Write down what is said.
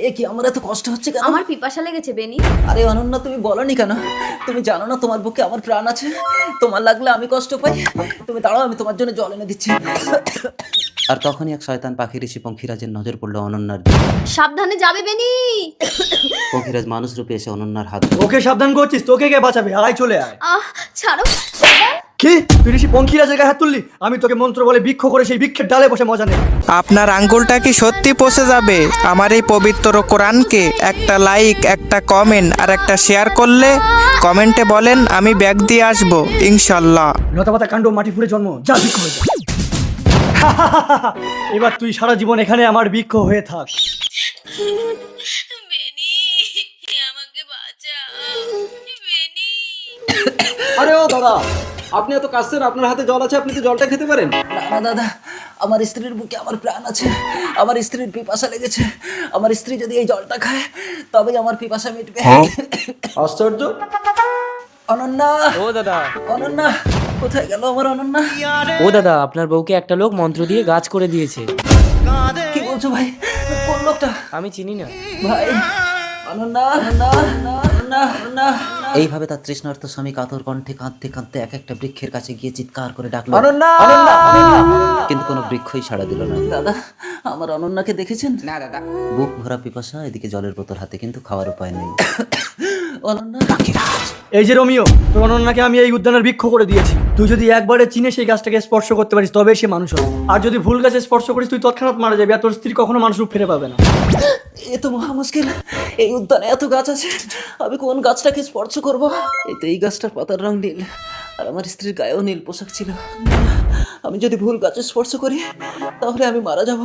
এ কি আমার এত কষ্ট হচ্ছে কেন? আমার পিপাসা লেগেছে বেনি। আরে অনন্যা, তুমি বলনি কেন? তুমি জানো না তোমার বুকে আমার প্রাণ আছে? তোমার লাগলে আমি কষ্ট পাই? তুমি দাঁড়াও, আমি তোমার জন্য জল এনে দিচ্ছি। আর তখনই এক শয়তান পাখি ঋষি পঙ্খিরাজের নজর পড়লো অনন্যার দিকে। সাবধানে যাবে বেনি। পঙ্খিরাজ মানুষ রূপে এসে অনন্যার হাত ওকে সাবধান করছিস, তোকে কে বাঁচাবে? আয় চলে আয়। ছাড়ো। কি তুই ঋষি পঙ্খিরাজের গায়ে হাত তুললি? আমি তোকে মন্ত্র বলে বৃক্ষ করে সেই বৃক্ষের ডালে বসে মজা নেব। আপনার আঙ্গুলটা কি সত্যি পচে যাবে আমার এই পবিত্র কোরআনকে? একটা লাইক, একটা কমেন্ট আর একটা শেয়ার করলে কমেন্টে বলেন আমি ব্যাগ দিয়ে আসবো ইনশাল্লাহ। লতাপাতা কাণ্ড মাটি ফুলে জন্ম, যা বৃক্ষ হয়ে যা। এবার তুই সারা জীবন এখানে আমার বৃক্ষ হয়ে থাক। বেনি, আমাকে বাঁচাও বেনি। আরে ও দাদা, আপনি এত কাশছেন, আপনার হাতে জল আছে, আপনি তো জলটা খেতে পারেন। না দাদা, আমার স্ত্রীর বুকে আমার প্রাণ আছে। আমার স্ত্রীর পিপাসা লেগেছে। আমার স্ত্রী যদি এই জলটা খায় তবেই আমার পিপাসা মিটবে। আশ্চর্য। অনন্যা, ও দাদা, অনন্যা, কোথায় গেল আমার অনন্যা? ও দাদা, আপনার বউকে একটা লোক মন্ত্র দিয়ে গাছ করে দিয়েছে। কি বলছো ভাই? কোন লোকটা? আমি চিনি না। ভাই, অনন্যা, অনন্যা, অনন্যা, অনন্যা। এইভাবে তার তৃষ্ণার্ত স্বামী কাতর কণ্ঠে কাঁদতে কাঁদতে এক একটা বৃক্ষের কাছে গিয়ে চিৎকার করে ডাকলো, অনন্যা! কিন্তু কোনো বৃক্ষই সাড়া দিল না। দাদা, আমার অনন্যাকে দেখেছেন? না দাদা। বুক ভরা পিপাসা, এদিকে জলের বোতল হাতে, কিন্তু খাওয়ার উপায় নেই। অনন্যা, এই যে রোমিও, তোর অনন্যাকে আমি এই উদ্যানের বৃক্ষ করে দিয়েছি। তুই যদি একবারে চিনে সেই গাছটাকে স্পর্শ করতে পারিস তবে সে মানুষ হবে। আর যদি ভুল গাছে স্পর্শ করিস তুই তৎক্ষণাৎ মারা যাবি, আর তোর স্ত্রী কখনো মানুষ রূপ ফিরে পাবে না। এ তো মহা মুশকিল। এই উদ্যানে এত গাছ আছে, আমি কোন গাছটাকে স্পর্শ করব? এই তো এই গাছটার পাতার রং নীল, আর আমার স্ত্রীর গায়েও নীল পোশাক ছিল। আমি যদি ভুল গাছে স্পর্শ করি তাহলে আমি মারা যাব।